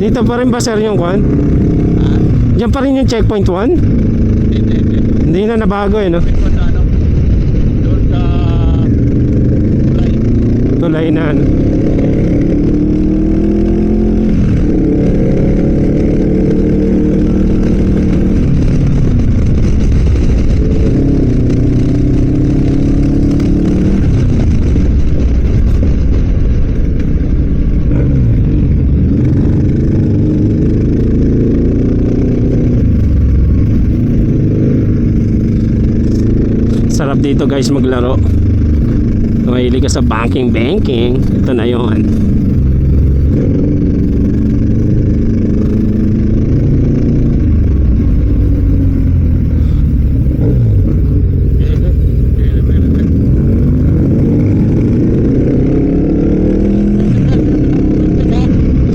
Dito pa rin ba sir yung kwan? Diyan pa rin yung checkpoint 1? Hindi na nabago no? Doon sa Tulay na ano? Sarap dito guys maglaro. Kung mahilig ka sa banking, ito na yun.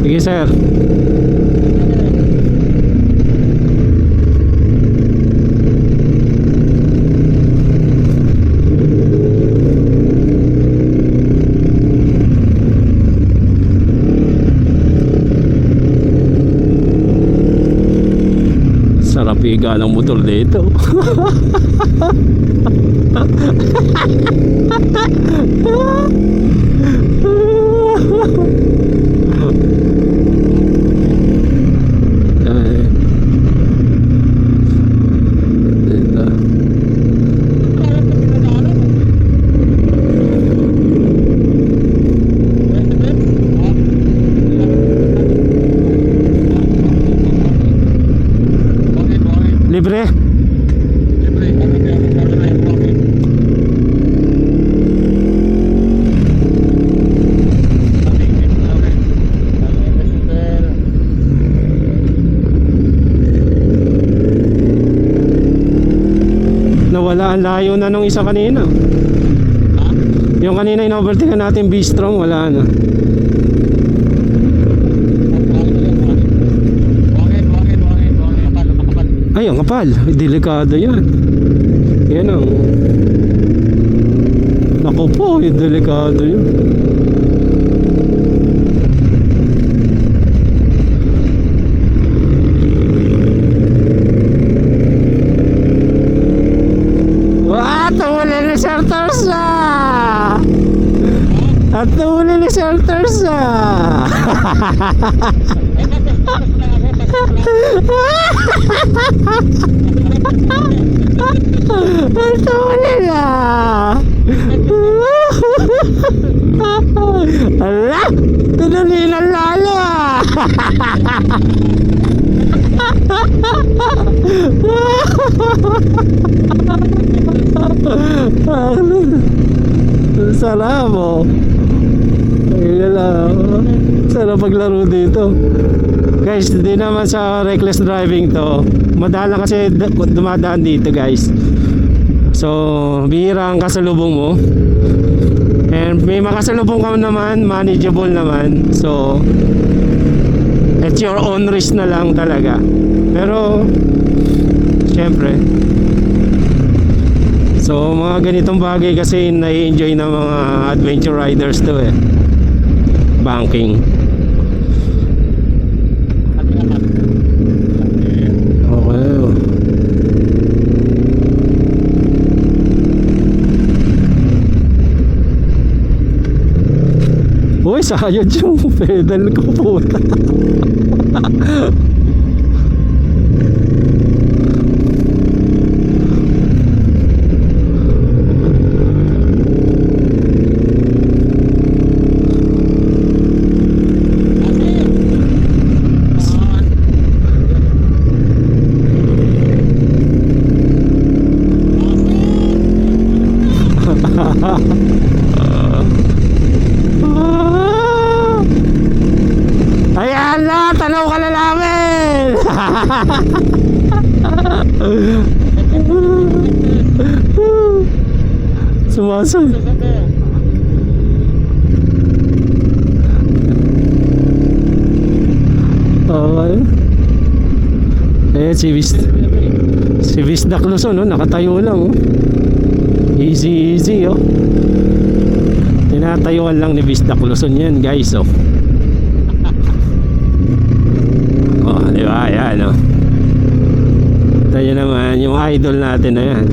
Sige sir. Sarap higa ng motor dito. Libre? Nawala ang layo na nung isa kanina. Yung kanina in-overtake natin B-Strong, wala na. Ay, ang kapal. Delikado yan. Yan ang... Naku po, delikado yun. Wah, tumuli ni Sir Terza! At tumuli ni Sir Terza! Ito nila. Ala, tunulinan lalo. Sarap mo. Sarap paglaro dito. Guys, hindi naman sa reckless driving to. Madalang kasi dumadaan dito guys. So, bihira ang kasalubong mo. And may makasalubong ka naman, manageable naman. So, at your own risk na lang talaga. Pero, syempre. So, mga ganitong bagay kasi nai-enjoy ng mga adventure riders to eh. Banking. Uy, sayad yung pedal ko puta. Ayan na, tanaw ka na namin. Sumasag. Okay. Eh, si Visdak Luzon, no? Nakatayo lang, oh. Easy, oh. Tinatayuan lang ni Visdak Luzon yan, guys, oh. Di ba? Ayan, no? Tayo naman, yung idol natin na yan.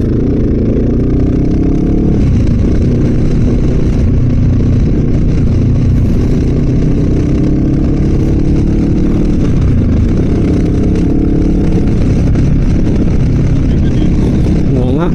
Oo nga.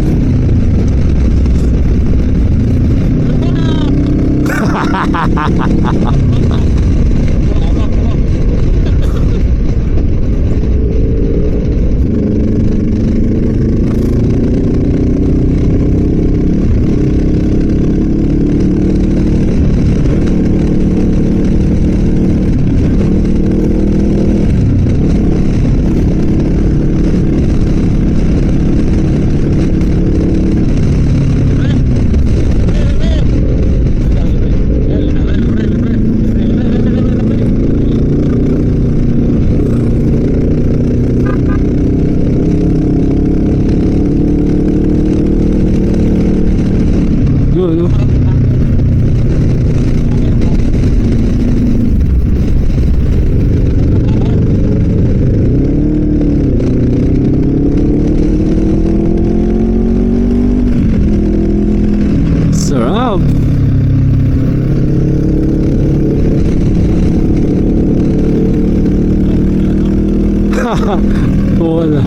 Yun, no? Sarap. Wala.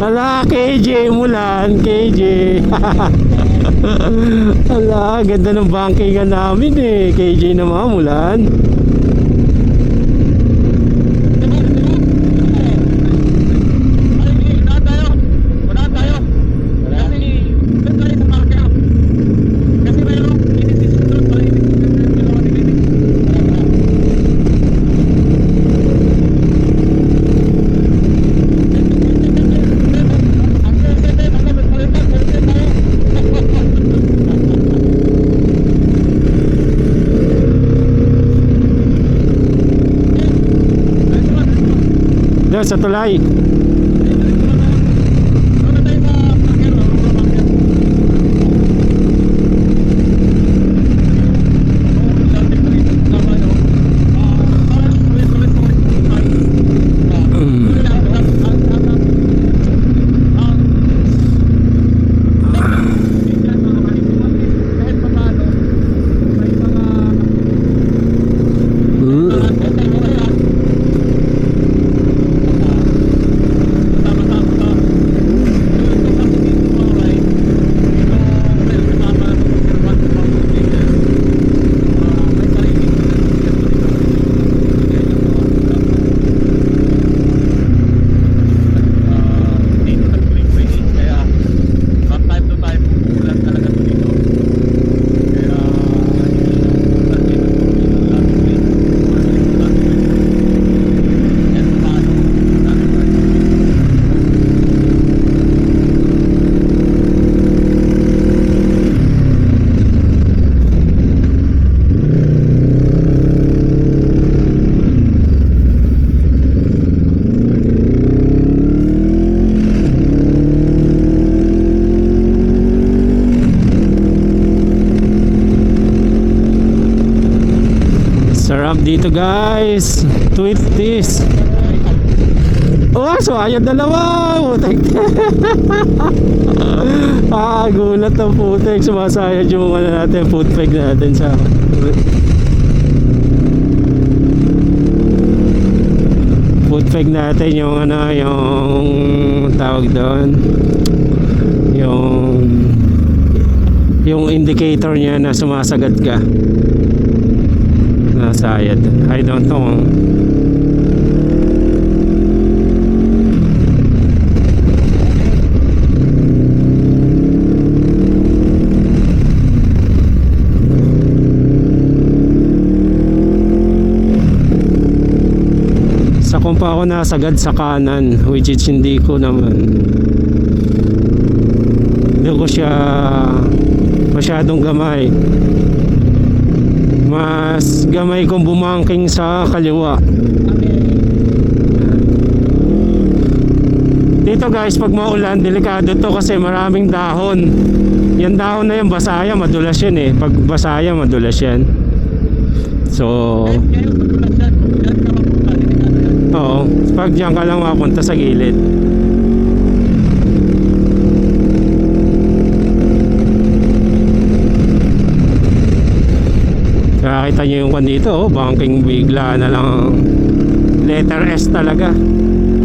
Ala, KJ Mulan, KJ. Ala, ganda ng bankingan namin eh. KJ naman, Mulan. Doon sa tulay. Sarap dito guys. Twisties. Oh, so ayun dalawa. Putek. Gulat ang putek. Sumasayad yung ano natin, food peg natin sa food peg natin, yung ano, yung tawag doon, yung indicator niya na sumasagat ka. Nasayad. I don't know. Sa kung pa ako nasagad sa kanan, which is hindi ko naman, hindi ko siya masyadong gamay. Mas gamay kong bumangking sa kaliwa. Dito guys, pag maulan, delikado to kasi maraming dahon. Yan dahon na yan, basaya, madulas yan eh. Pag basaya, madulas yan. So Oo, pag diyan ka lang mapunta sa gilid. Nakakita nyo yung kan dito, banking bigla na lang. Letter S talaga.